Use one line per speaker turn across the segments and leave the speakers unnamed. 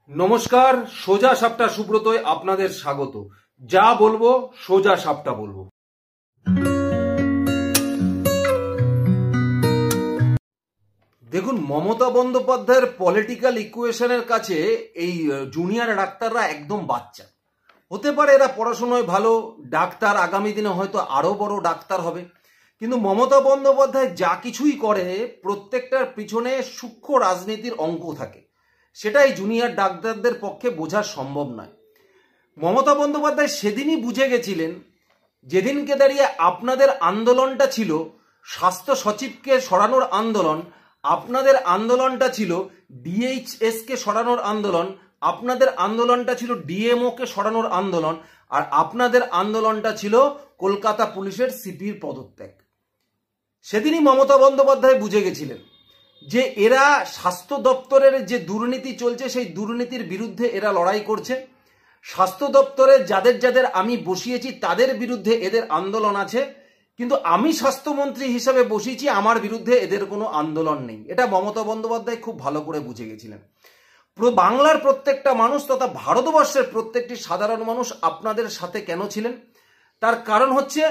নমস্কার, সোজা সাপটা সুব্রতয় আপনাদের স্বাগত। যা বলবো সোজা সাপটা বলবো। দেখুন, মমতা বন্দ্যোপাধ্যায়ের পলিটিক্যাল ইকুয়েশনের কাছে এই জুনিয়র ডাক্তাররা একদম বাচ্চা। হতে পারে এরা পড়াশোনায় ভালো ডাক্তার, আগামী দিনে হয়তো আরো বড় ডাক্তার হবে, কিন্তু মমতা বন্দ্যোপাধ্যায় যা কিছুই করে প্রত্যেকটার পিছনে সূক্ষ্ম রাজনীতির অঙ্ক থাকে। সেটাই জুনিয়র ডাক্তারদের পক্ষে বোঝা সম্ভব নয়। মমতা বন্দ্যোপাধ্যায় সেদিনই বুঝে গেছিলেন, যেদিনকে দাঁড়িয়ে আপনাদের আন্দোলনটা ছিল স্বাস্থ্য সচিবকে সরানোর আন্দোলন, আপনাদের আন্দোলনটা ছিল ডিএইচএস কে সরানোর আন্দোলন, আপনাদের আন্দোলনটা ছিল ডিএমও কে সরানোর আন্দোলন, আর আপনাদের আন্দোলনটা ছিল কলকাতা পুলিশের সিপির পদত্যাগ। সেদিনই মমতা বন্দ্যোপাধ্যায় বুঝে গেছিলেন যে এরা স্বাস্থ্য দপ্তরের যে দুর্নীতি চলছে সেই দুর্নীতির বিরুদ্ধে এরা লড়াই করছে। স্বাস্থ্য দপ্তরে যাদের যাদের আমি বসিয়েছি তাদের বিরুদ্ধে এদের আন্দোলন আছে, কিন্তু আমি স্বাস্থ্যমন্ত্রী হিসেবে বসিয়েছি, আমার বিরুদ্ধে এদের কোনো আন্দোলন নেই। এটা মমতা বন্দ্যোপাধ্যায় খুব ভালো করে বুঝে গেছিলেন। বাংলার প্রত্যেকটা মানুষ তথা ভারতবর্ষের প্রত্যেকটি সাধারণ মানুষ আপনাদের সাথে কেন ছিলেন? তার কারণ হচ্ছে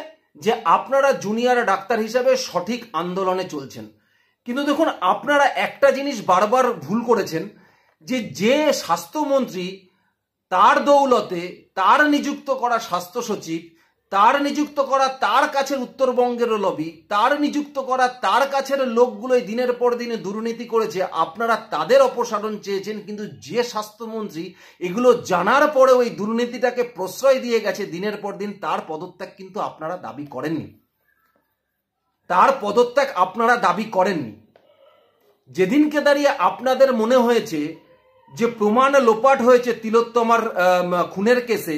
যে আপনারা জুনিয়র ডাক্তার হিসাবে সঠিক আন্দোলনে চলছেন। কিন্তু দেখুন, আপনারা একটা জিনিস বারবার ভুল করেছেন, যে স্বাস্থ্যমন্ত্রী তার দৌলতে তার নিযুক্ত করা স্বাস্থ্য সচিব, তার নিযুক্ত করা তার কাছের উত্তরবঙ্গের লবি, তার নিযুক্ত করা তার কাছের লোকগুলোই দিনের পর দিনে দুর্নীতি করেছে, আপনারা তাদের অপসারণ চেয়েছেন। কিন্তু যে স্বাস্থ্যমন্ত্রী এগুলো জানার পরে ওই দুর্নীতিটাকে প্রশ্রয় দিয়ে গেছে দিনের পর দিন, তার পদত্যাগ কিন্তু আপনারা দাবি করেননি। তার পদত্যাগ আপনারা দাবি করেননি। যেদিনকে দাঁড়িয়ে আপনাদের মনে হয়েছে যে প্রমাণ লোপাট হয়েছে তিলোত্তমার খুনের কেসে,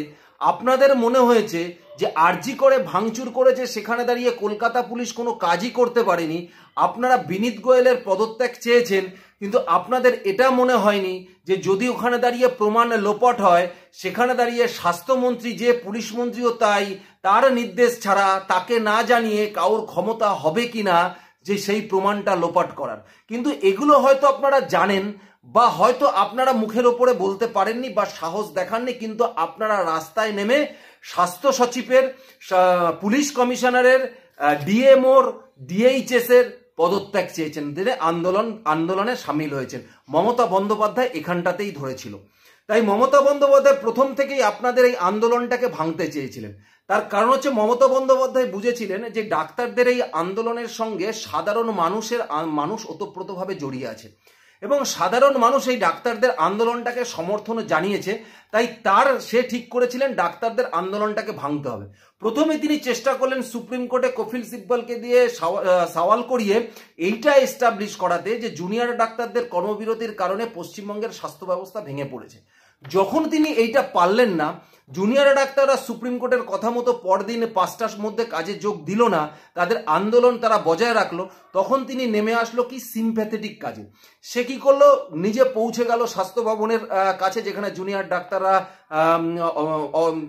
আপনাদের মনে হয়েছে যে আরজি করে ভাঙচুর করেছে, সেখানে দাঁড়িয়ে কলকাতা পুলিশ কোনো কাজই করতে পারেনি, আপনারা বিনীত গোয়েলের পদত্যাগ চেয়েছেন। কিন্তু আপনাদের এটা মনে হয়নি যে যদি ওখানে দাঁড়িয়ে প্রমাণ লোপাট হয়, সেখানে দাঁড়িয়ে স্বাস্থ্যমন্ত্রী যে পুলিশ মন্ত্রীও তাই, তার নির্দেশ ছাড়া তাকে না জানিয়ে কারোর ক্ষমতা হবে কিনা যে সেই প্রমাণটা লোপাট করার। কিন্তু এগুলো হয়তো আপনারা জানেন, বা হয়তো আপনারা মুখের ওপরে বলতে পারেননি বা সাহস দেখাননি, কিন্তু আপনারা রাস্তায় নেমে স্বাস্থ্য সচিবের, পুলিশ কমিশনারের, ডিএমওর, ডিএইচএস এর পদত্যাগ চেয়েছেন, আন্দোলনে সামিল হয়েছেন। মমতা বন্দ্যোপাধ্যায় এখানটাতেই ধরেছিল। তাই মমতা বন্দ্যোপাধ্যায় প্রথম থেকেই আপনাদের এই আন্দোলনটাকে ভাঙতে চেয়েছিলেন। তার কারণ হচ্ছে মমতা বন্দ্যোপাধ্যায় বুঝেছিলেন যে ডাক্তারদের এই আন্দোলনের সঙ্গে সাধারণ মানুষ ওতপ্রোতভাবে জড়িয়ে আছে, এবং সাধারণ মানুষ এই ডাক্তারদের আন্দোলনটাকে সমর্থন জানিয়েছে। তাই সে ঠিক করেছিলেন ডাক্তারদের আন্দোলনটাকে ভাঙতে হবে। প্রথমে তিনি চেষ্টা করলেন সুপ্রিম কোর্টে কপিল সিব্বলকে দিয়ে সওয়াল করিয়ে এইটা এস্টাবলিশ করাতে যে জুনিয়র ডাক্তারদের কর্মবিরতির কারণে পশ্চিমবঙ্গের স্বাস্থ্য ব্যবস্থা ভেঙে পড়েছে। যখন তিনি এইটা পারলেন না, জুনিয়র ডাক্তাররা সুপ্রিম কোর্টের কথা মতো পরদিন 5টার মধ্যে কাজে যোগ দিল না, তাদের আন্দোলন তারা বজায় রাখলো, তখন তিনি নেমে আসলো কি সিম্প্যাথেটিক কাজে। সে কি করলো, নিজে পৌঁছে গেল স্বাস্থ্য ভবনের কাছে, যেখানে জুনিয়র ডাক্তাররা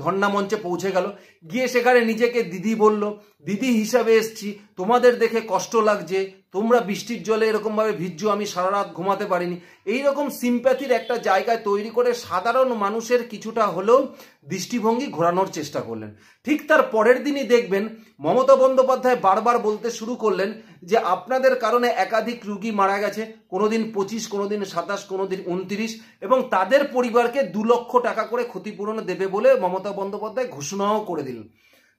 ধর্ণা মঞ্চে পৌঁছে গেল, গিয়ে সেখানে নিজেকে দিদি বলল, দিদি হিসাবে এসছি, তোমাদের দেখে কষ্ট লাগছে, তোমরা বৃষ্টির জলে এরকম ভাবে ভিজছো, আমি সারা রাত ঘুমাতে পারিনি। এইরকম সিম্প্যাথির একটা জায়গায় তৈরি করে সাধারণ মানুষের কিছুটা হলেও দৃষ্টিভঙ্গি ঘোরানোর চেষ্টা করলেন। ঠিক তার পরের দিনই দেখবেন মমতা বন্দ্যোপাধ্যায় বারবার বলতে শুরু করলেন যে আপনাদের কারণে একাধিক রুগী মারা গেছে, কোনোদিন 25, কোনোদিন 27, কোনোদিন 29, এবং তাদের পরিবারকে 2 লক্ষ টাকা করে ক্ষতিপূরণ দেবে বলে মমতা বন্দ্যোপাধ্যায় ঘোষণাও করে দিলেন।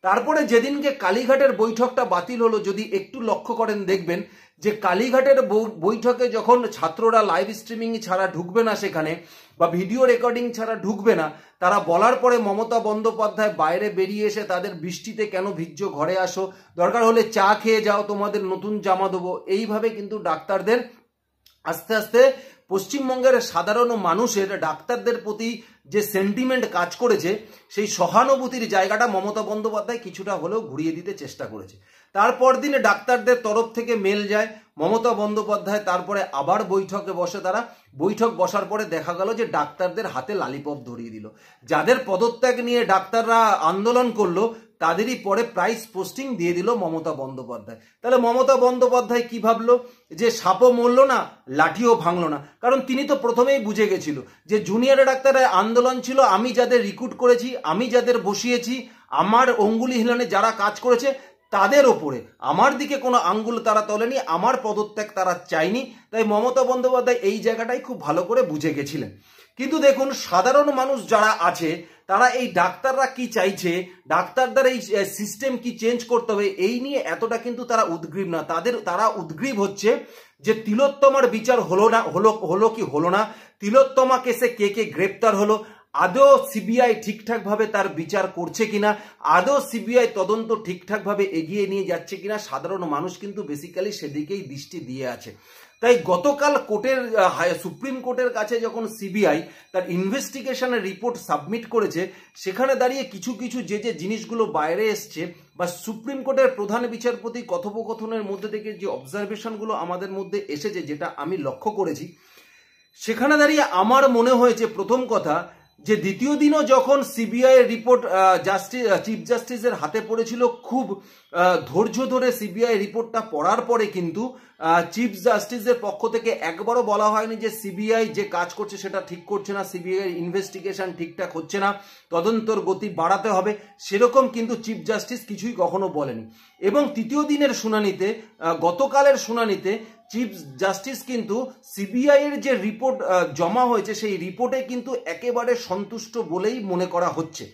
তারপরে যেদিনকে কালীঘাটের বৈঠকটা বাতিল হলো, যদি একটু লক্ষ্য করেন দেখবেন যে কালীঘাটের বৈঠকে যখন ছাত্ররা লাইভ স্ট্রিমিং ছাড়া ঢুকবে না সেখানে, বা ভিডিও রেকর্ডিং ছাড়া ঢুকবে না, তারা বলার পরে মমতা বন্দ্যোপাধ্যায় বাইরে বেরিয়ে এসে তাদের বৃষ্টিতে কেন ভিজছো, ঘরে আসো, দরকার হলে চা খেয়ে যাও, তোমাদের নতুন জামা দেবো। এইভাবে কিন্তু ডাক্তারদের আস্তে আস্তে পশ্চিমবঙ্গের সাধারণ মানুষের ডাক্তারদের প্রতি যে সেন্টিমেন্ট কাজ করেছে, সেই সহানুভূতির জায়গাটা মমতা বন্দ্যোপাধ্যায় কিছুটা হলেও ঘুরিয়ে দিতে চেষ্টা করেছে। তারপর দিনে ডাক্তারদের তরফ থেকে মেল যায়, মমতা বন্দ্যোপাধ্যায় তারপরে আবার বৈঠকে বসে। তারা বৈঠক বসার পরে দেখা গেল যে ডাক্তারদের হাতে লালিপপ ধরিয়ে দিল। যাদের পদত্যাগ নিয়ে ডাক্তাররা আন্দোলন করলো তাদেরই পরে প্রাইস পোস্টিং দিয়ে দিল মমতা বন্দ্যোপাধ্যায়। তাহলে মমতা বন্দ্যোপাধ্যায় কি ভাবলো, যে সাপও মরল না লাঠিও ভাঙলো না, কারণ তিনি তো প্রথমেই বুঝে গেছিল যে জুনিয়র ডাক্তারের আন্দোলন ছিল, আমি যাদের রিক্রুট করেছি, আমি যাদের বসিয়েছি, আমার অঙ্গুলি হিলনে যারা কাজ করেছে তাদের ওপরে, আমার দিকে কোনো আঙ্গুল তারা তোলেনি, আমার পদত্যাগ তারা চায়নি। তাই মমতা বন্দ্যোপাধ্যায় এই জায়গাটাই খুব ভালো করে বুঝে গেছিলেন। কিন্তু দেখুন সাধারণ মানুষ যারা আছে তারা এই ডাক্তাররা কি চাইছে, ডাক্তারদের এই সিস্টেম কি চেঞ্জ করতে হবে, এই নিয়ে এতটা কিন্তু তারা উদ্গ্রীব না। তারা উদ্গ্রীব হচ্ছে যে তিলোত্তমার বিচার হলো কি হলো না, তিলোত্তমা কেসে কে কে গ্রেপ্তার হলো, আদৌ সিবিআই ঠিকঠাক ভাবে তার বিচার করছে কিনা, আদৌ সিবিআই তদন্ত ঠিকঠাক ভাবে এগিয়ে নিয়ে যাচ্ছে কিনা, সাধারণ মানুষ কিন্তু বেসিক্যালি সেদিকেই দৃষ্টি দিয়ে আছে। তাই গতকাল সুপ্রিম কোর্টের কাছে যখন সিবিআই তার ইনভেস্টিগেশনের রিপোর্ট সাবমিট করেছে, সেখানে দাঁড়িয়ে কিছু কিছু যে জিনিসগুলো বাইরে এসছে বা সুপ্রিম কোর্টের প্রধান বিচারপতি কথোপকথনের মধ্যে থেকে যে অবজারভেশনগুলো আমাদের মধ্যে এসেছে, যেটা আমি লক্ষ্য করেছি, সেখানে দাঁড়িয়ে আমার মনে হয়েছে প্রথম কথা যে দ্বিতীয় দিনও যখন সিবিআই এর রিপোর্ট চিফ জাস্টিসের হাতে পড়েছিল, খুব ধৈর্য ধরে সিবিআই রিপোর্টটা পড়ার পরে কিন্তু চিফ জাস্টিসের পক্ষ থেকে একবারও বলা হয়নি যে সিবিআই যে কাজ করছে সেটা ঠিক করছে না, সিবিআই এর ইনভেস্টিগেশন ঠিকঠাক হচ্ছে না, তদন্তর গতি বাড়াতে হবে, সেরকম কিন্তু চিফ জাস্টিস কিছুই কখনো বলেনি। এবং তৃতীয় দিনের শুনানিতে, গতকালের শুনানিতে চিফ জাস্টিস কিন্তু সিবিআই এর যে রিপোর্ট জমা হয়েছে সেই রিপোর্টে কিন্তু একেবারে সন্তুষ্ট বলেই মনে করা হচ্ছে।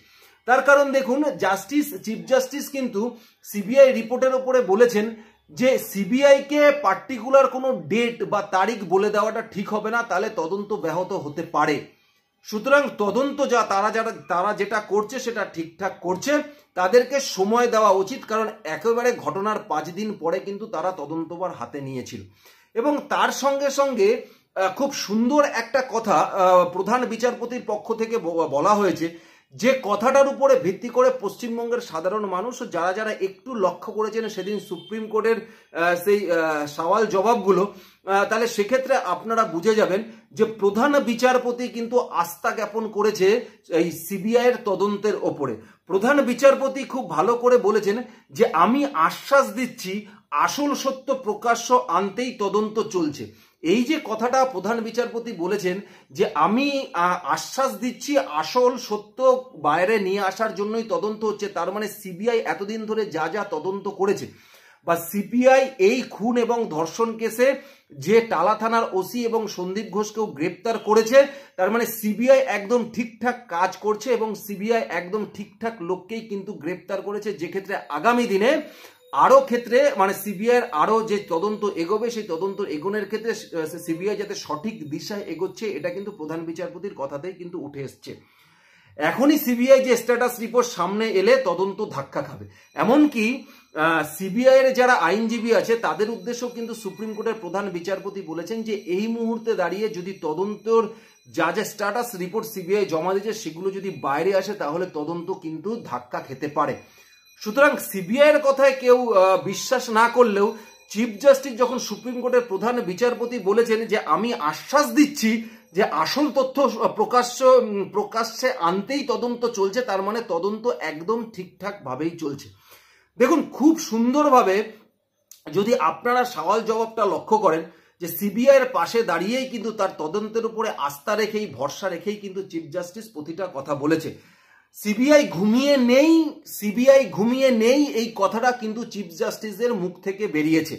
তার কারণ দেখুন, চিফ জাস্টিস কিন্তু সিবিআই রিপোর্টের উপরে বলেছেন যে সিবিআই কে পার্টিকুলার কোনো ডেট বা তারিখ বলে দেওয়াটা ঠিক হবে না, তাহলে তদন্ত ব্যাহত হতে পারে। সুতরাং তদন্ত তারা যেটা করছে সেটা ঠিকঠাক করছে, তাদেরকে সময় দেওয়া উচিত, কারণ একেবারে ঘটনার 5 দিন পরে কিন্তু তারা তদন্তভার হাতে নিয়েছিল। এবং তার সঙ্গে সঙ্গে খুব সুন্দর একটা কথা প্রধান বিচারপতির পক্ষ থেকে বলা হয়েছে, যে কথাটার উপরে ভিত্তি করে পশ্চিমবঙ্গের সাধারণ মানুষ যারা যারা একটু লক্ষ্য করেছেন সেদিন সুপ্রিম কোর্টের সেই সওয়াল জবাবগুলো, তাহলে সেক্ষেত্রে আপনারা বুঝে যাবেন যে প্রধান বিচারপতি কিন্তু আস্থা জ্ঞাপন করেছে এই সিবিআই এর তদন্তের ওপরে। প্রধান বিচারপতি খুব ভালো করে বলেছেন যে আমি আশ্বাস দিচ্ছি আসল সত্য প্রকাশ্য আনতেই তদন্ত চলছে। এই যে কথাটা প্রধান বিচারপতি বলেছেন যে আমি আশ্বাস দিচ্ছি আসল সত্য বাইরে নিয়ে আসার জন্যই তদন্ত হচ্ছে, তার মানে সিবিআই এতদিন ধরে যা যা তদন্ত করেছে বা সিবিআই এই খুন এবং ধর্ষণ কেসে যে টালা থানার ওসি এবং সন্দীপ ঘোষকেও গ্রেপ্তার করেছে, তার মানে সিবিআই একদম ঠিকঠাক কাজ করছে এবং সিবিআই একদম ঠিকঠাক লোককেই কিন্তু গ্রেপ্তার করেছে, যে ক্ষেত্রে আগামী দিনে আরো ক্ষেত্রে মানে সিবিআই আরো যে তদন্ত এগোবে সেই তদন্ত এগোনোর ক্ষেত্রে সিবিআই যাতে সঠিক দিশায় এগোচ্ছে, এটা কিন্তু প্রধান বিচারপতির কথাতেই কিন্তু উঠে এসছে। এখনই সিবিআই যে স্ট্যাটাস রিপোর্ট সামনে এলে তদন্ত ধাক্কা খাবে। এমনকি সিবিআই এর যারা আইনজীবী আছে তাদের উদ্দেশ্যেও কিন্তু সুপ্রিম কোর্টের প্রধান বিচারপতি বলেছেন যে এই মুহূর্তে দাঁড়িয়ে যদি তদন্তর যা যা স্ট্যাটাস রিপোর্ট সিবিআই জমা দিয়েছে সেগুলো যদি বাইরে আসে তাহলে তদন্ত কিন্তু ধাক্কা খেতে পারে। সুতরাং সিবিআই এর কথায় কেউ বিশ্বাস না করলেও চিফ জাস্টিস যখন সুপ্রিম কোর্টের প্রধান বিচারপতি বলেছেন যে আমি আশ্বাস দিচ্ছি যে আসল তথ্য প্রকাশ্যে আনতেই তদন্ত চলছে, তার মানে তদন্ত একদম ঠিকঠাক ভাবেই চলছে। দেখুন খুব সুন্দরভাবে যদি আপনারা সওয়াল জবাবটা লক্ষ্য করেন যে সিবিআই এর পাশে দাঁড়িয়েই কিন্তু তার তদন্তের উপরে আস্থা রেখেই ভরসা রেখেই কিন্তু চিফ জাস্টিস প্রতিটা কথা বলেছে। সিবিআই ঘুমিয়ে নেই এই কথাটা কিন্তু চিফ জাস্টিসের মুখ থেকে বেরিয়েছে।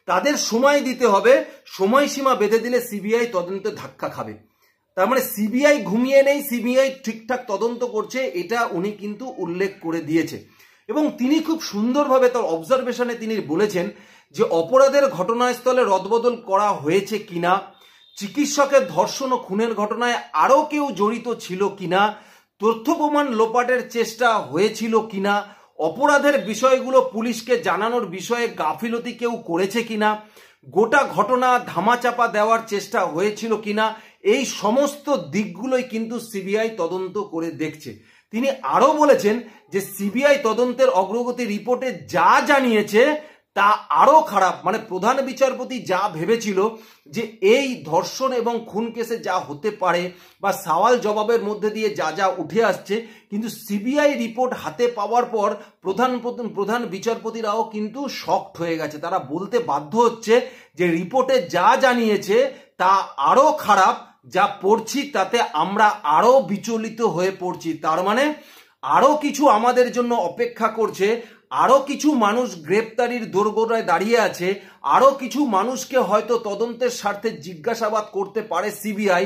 তাদের সময় দিতে হবে, সময়সীমা বেঁধে দিলে সিবিআই তদন্তে ধাক্কা খাবে। তার মানে সিবিআই ঘুমিয়ে নেই, সিবিআই ঠিকঠাক তদন্ত করছে, এটা উনি কিন্তু উল্লেখ করে দিয়েছে। এবং তিনি খুব সুন্দরভাবে তার অবজারভেশনে তিনি বলেছেন যে অপরাধের ঘটনাস্থলে রদবদল করা হয়েছে কিনা, চিকিৎসকের ধর্ষণ ও খুনের ঘটনায় আরো কেউ জড়িত ছিল কিনা, তথ্য প্রমাণ লোপাটের চেষ্টা হয়েছিল কিনা, অপরাধের বিষয়গুলো পুলিশকে জানানোর বিষয়ে গাফিলতি কেউ করেছে কিনা, গোটা ঘটনা ধামাচাপা দেওয়ার চেষ্টা হয়েছিল কিনা, এই সমস্ত দিকগুলোই কিন্তু সিবিআই তদন্ত করে দেখছে। তিনি আরো বলেছেন যে সিবিআই তদন্তের অগ্রগতি রিপোর্টে যা জানিয়েছে তা আরো খারাপ। মানে প্রধান বিচারপতি যা ভেবেছিল যে এই ধর্ষণ এবং খুন কেসে যা হতে পারে বা সওয়াল জবাবের মধ্যে দিয়ে যা যা উঠে আসছে, কিন্তু সিবিআই রিপোর্ট হাতে পাওয়ার পর প্রধান বিচারপতিরাও কিন্তু শকড হয়ে গেছে। তারা বলতে বাধ্য হচ্ছে যে রিপোর্টে যা জানিয়েছে তা আরো খারাপ, যা পড়ছি তাতে আমরা আরো বিচলিত হয়ে পড়ছি। তার মানে আরো কিছু আমাদের জন্য অপেক্ষা করছে, আরো কিছু মানুষ গ্রেপ্তারির দোরগোড়ায় দাঁড়িয়ে আছে, আরো কিছু মানুষকে হয়তো তদন্তের স্বার্থে জিজ্ঞাসাবাদ করতে পারে সিবিআই।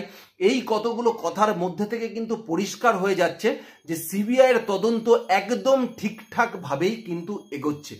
এই কতগুলো কথার মধ্যে থেকে কিন্তু পরিষ্কার হয়ে যাচ্ছে যে সিবিআই এর তদন্ত একদম ঠিকঠাক ভাবেই কিন্তু এগোচ্ছে।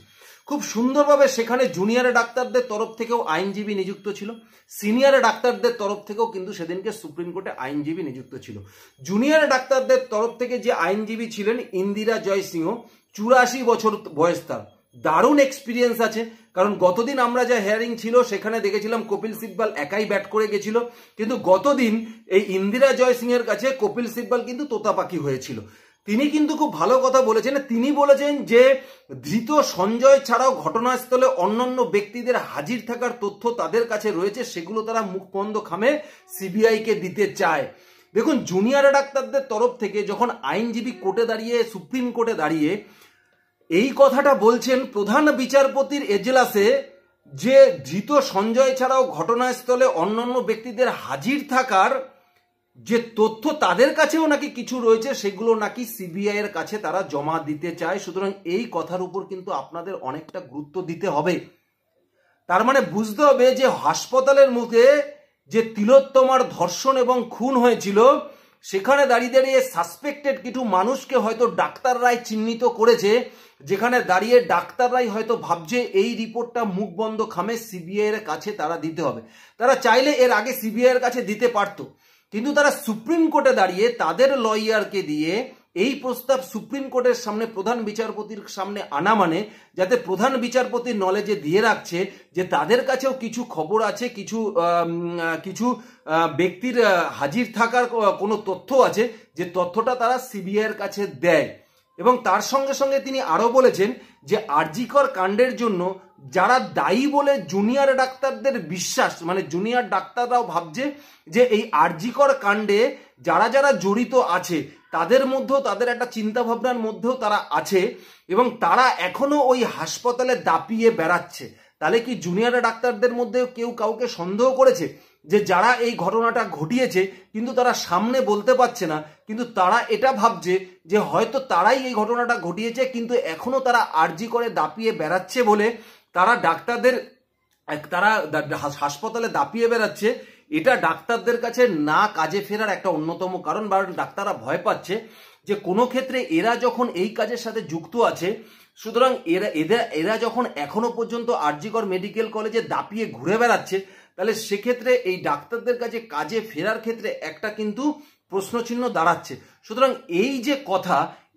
খুব সুন্দরভাবে সেখানে জুনিয়র ডাক্তারদের তরফ থেকেও আইনজীবী নিযুক্ত ছিল, সিনিয়র ডাক্তারদের তরফ থেকেও কিন্তু সেদিনকে সুপ্রিম কোর্টে আইনজীবী নিযুক্ত ছিল। জুনিয়র ডাক্তারদের তরফ থেকে যে আইনজীবী ছিলেন ইন্দিরা জয়সিংহ, 84 বছর বয়স, তার দারুণ এক্সপিরিয়েন্স আছে। কারণ গতদিন আমরা যা হিয়ারিং ছিল সেখানে দেখেছিলাম কপিল সিব্বল একাই ব্যাট করে গেছিল, কিন্তু গতদিন এই ইন্দিরা জয়সিংহের কাছে কপিল সিব্বল কিন্তু তোতাপাকি হয়েছিল। তিনি কিন্তু খুব ভালো কথা বলেছেন। তিনি বলেছেন যে ধৃত সঞ্জয় ছাড়াও ঘটনাস্থলে অন্যান্য ব্যক্তিদের হাজির থাকার তথ্য তাদের কাছে রয়েছে, সেগুলো তারা মুখ বন্ধ খামে সিবিআই কে দিতে চায়। দেখুন, জুনিয়র ডাক্তারদের তরফ থেকে যখন আইনজীবী কোর্টে দাঁড়িয়ে, সুপ্রিম কোর্টে দাঁড়িয়ে এই কথাটা বলছেন প্রধান বিচারপতির এজলাসে, যে ধৃত সঞ্জয় ছাড়াও ঘটনাস্থলে অন্যান্য ব্যক্তিদের হাজির থাকার যে তথ্য তাদের কাছেও নাকি কিছু রয়েছে, সেগুলো নাকি সিবিআই এর কাছে তারা জমা দিতে চায়। সুতরাং এই কথার উপর কিন্তু আপনাদের অনেকটা গুরুত্ব দিতে হবে। তার মানে বুঝতে হবে যে হাসপাতালের মুখে যে তিলোত্তমার ধর্ষণ এবং খুন হয়েছিল, সেখানে দাঁড়িয়ে দাঁড়িয়ে সাসপেক্টেড কিছু মানুষকে হয়তো ডাক্তাররাই চিহ্নিত করেছে, যেখানে দাঁড়িয়ে ডাক্তাররাই হয়তো ভাবছে এই রিপোর্টটা মুখ বন্ধ খামে সিবিআই এর কাছে তারা দিতে হবে। তারা চাইলে এর আগে সিবিআই এর কাছে দিতে পারত, কিন্তু তারা সুপ্রিম কোর্টে দাঁড়িয়ে তাদের লয়ারকে দিয়ে এই প্রস্তাব সুপ্রিম কোর্টের সামনে প্রধান বিচারপতির সামনে আনা, মানে যাতে প্রধান বিচারপতির নলেজে দিয়ে রাখছে যে তাদের কাছেও কিছু খবর আছে, কিছু ব্যক্তির হাজির থাকার কোনো তথ্য আছে, যে তথ্যটা তারা সিবিআই এর কাছে দেয়। এবং তার সঙ্গে সঙ্গে তিনি আরো বলেছেন যে আরজিকর কাণ্ডের জন্য যারা দায়ী বলে জুনিয়র ডাক্তারদের বিশ্বাস, মানে জুনিয়র ডাক্তাররাও ভাবছে যে এই আরজিকর কাণ্ডে যারা যারা জড়িত আছে তাদের মধ্যেও, তাদের একটা চিন্তা ভাবনার মধ্যেও তারা আছে, এবং তারা এখনো ওই হাসপাতালে দাপিয়ে বেড়াচ্ছে। তাহলে কি জুনিয়র ডাক্তারদের মধ্যে কেউ কাউকে সন্দেহ করেছে যে যারা এই ঘটনাটা ঘটিয়েছে কিন্তু তারা সামনে বলতে পারছে না, কিন্তু তারা এটা ভাবছে যে হয়তো তারাই এই ঘটনাটা ঘটিয়েছে, কিন্তু এখনো তারা আরজি করে দাপিয়ে বেড়াচ্ছে বলে তারা হাসপাতালে দাপিয়ে বেড়াচ্ছে। এটা ডাক্তারদের কাছে না কাজে ফেরার একটা অন্যতম কারণ। বা ডাক্তাররা ভয় পাচ্ছে যে কোনো ক্ষেত্রে এরা যখন এই কাজের সাথে যুক্ত আছে, সুতরাং এরা যখন এখনো পর্যন্ত আরজিকর মেডিকেল কলেজে দাপিয়ে ঘুরে বেড়াচ্ছে, তাহলে সেক্ষেত্রে এই ডাক্তারদের কাছে কাজে ফেরার ক্ষেত্রে একটা কিন্তু প্রশ্নচিহ্ন দাঁড়াচ্ছে। সুতরাং এই যে কথা,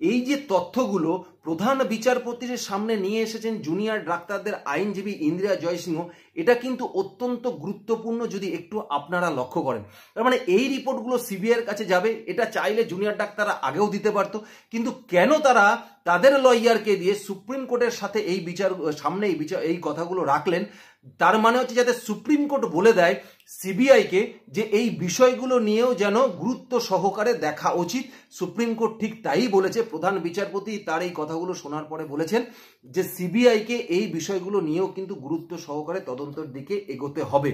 এই যে তথ্যগুলো প্রধান বিচারপতির সামনে নিয়ে এসেছেন জুনিয়র ডাক্তারদের আইনজীবী ইন্দিরা জয়সিংহ, এটা কিন্তু অত্যন্ত গুরুত্বপূর্ণ যদি একটু আপনারা লক্ষ্য করেন। তার মানে এই রিপোর্টগুলো সিবিআই এর কাছে যাবে, এটা চাইলে জুনিয়র ডাক্তাররা আগেও দিতে পারত, কিন্তু কেন তারা তাদের লয়ারকে দিয়ে সুপ্রিম কোর্টের সাথে সামনে এই কথাগুলো রাখলেন? তার মানে হচ্ছে যাতে সুপ্রিম কোর্ট বলে দেয় সিবিআইকে যে এই বিষয়গুলো নিয়েও যেন গুরুত্ব সহকারে দেখা উচিত। সুপ্রিম কোর্ট ঠিক তাই বলেছে। প্রধান বিচারপতি তার এই কথাগুলো শোনার পরে বলেছেন যে সিবিআইকে এই বিষয়গুলো নিয়েও কিন্তু গুরুত্ব সহকারে তদন্তের দিকে এগোতে হবে।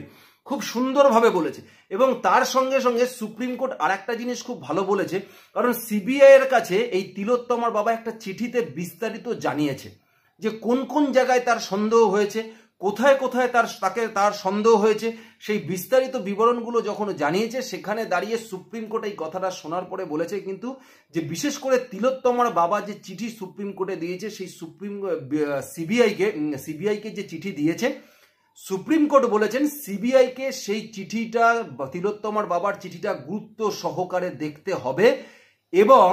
খুব সুন্দরভাবে বলেছে। এবং তার সঙ্গে সঙ্গে সুপ্রিম কোর্ট আর একটা জিনিস খুব ভালো বলেছে, কারণ সিবিআই এর কাছে এই তিলোত্তমার বাবা একটা চিঠিতে বিস্তারিত জানিয়েছে যে কোন কোন জায়গায় তার সন্দেহ হয়েছে, কোথায় কোথায় তার সন্দেহ হয়েছে, সেই বিস্তারিত বিবরণগুলো যখন জানিয়েছে, সেখানে দাঁড়িয়ে সুপ্রিম কোর্ট এই কথাটা শোনার পরে বলেছে কিন্তু যে বিশেষ করে তিলোত্তমার বাবা যে চিঠি সুপ্রিম কোর্টে দিয়েছে, সেই সিবিআইকে যে চিঠি দিয়েছে, সুপ্রিম কোর্ট বলেছেন সিবিআইকে সেই চিঠিটা, তিলোত্তমার বাবার চিঠিটা গুরুত্ব সহকারে দেখতে হবে, এবং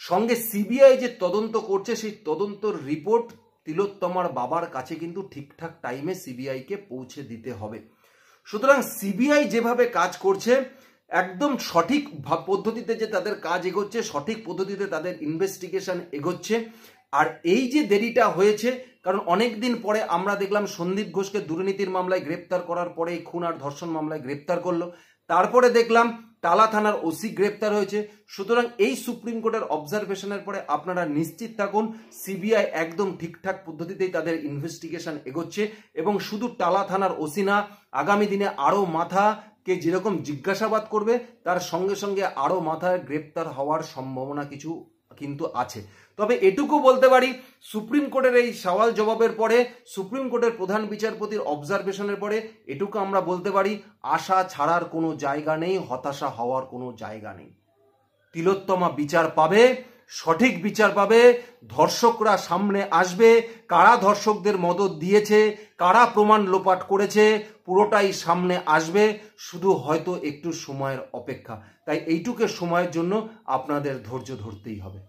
সঙ্গে সিবিআই যে তদন্ত করছে সেই তদন্তর রিপোর্ট তিলোত্তমার বাবার কাছে কিন্তু ঠিকঠাক টাইমে সিবিআইকে পৌঁছে দিতে হবে। সুতরাং সিবিআই যেভাবে কাজ করছে, একদম সঠিক পদ্ধতিতে যে তাদের কাজ এগোচ্ছে, সঠিক পদ্ধতিতে তাদের ইনভেস্টিগেশন এগোচ্ছে, আর এই যে দেরিটা হয়েছে, কারণ অনেক দিন পরে আমরা দেখলাম সন্দীপ ঘোষকে দুর্নীতির মামলায় গ্রেপ্তার করার পরে এই খুন আর ধর্ষণ মামলায় গ্রেপ্তার করলো, তারপরে দেখলাম টালা থানার ওসি গ্রেপ্তার হয়েছে। সুতরাং এই সুপ্রিম কোর্টের অবজারভেশনের পরে আপনারা নিশ্চিত থাকুন সিবিআই একদম ঠিকঠাক পদ্ধতিতেই তাদের ইনভেস্টিগেশন এগোচ্ছে, এবং শুধু টালা থানার ওসি না, আগামী দিনে আরও মাথাকে যেরকম জিজ্ঞাসাবাদ করবে তার সঙ্গে সঙ্গে আরও মাথায় গ্রেপ্তার হওয়ার সম্ভাবনা কিছু কিন্তু আছে। তবে এটুকু বলতে পারি, সুপ্রিম কোর্টের এই সওয়াল জবাবের পরে, সুপ্রিম কোর্টের প্রধান বিচারপতির অবজারভেশনের পরে এটুকু আমরা বলতে পারি, আশা ছাড়ার কোনো জায়গা নেই, হতাশা হওয়ার কোনো জায়গা নেই। তিলোত্তমা বিচার পাবে, সঠিক বিচার পাবে, ধর্ষকরা সামনে আসবে, কারা ধর্ষকদের মদত দিয়েছে, কারা প্রমাণ লোপাট করেছে, পুরোটাই সামনে আসবে, শুধু হয়তো একটু সময়ের অপেক্ষা। তাই এইটুকু সময়ের জন্য আপনাদের ধৈর্য ধরতেই হবে।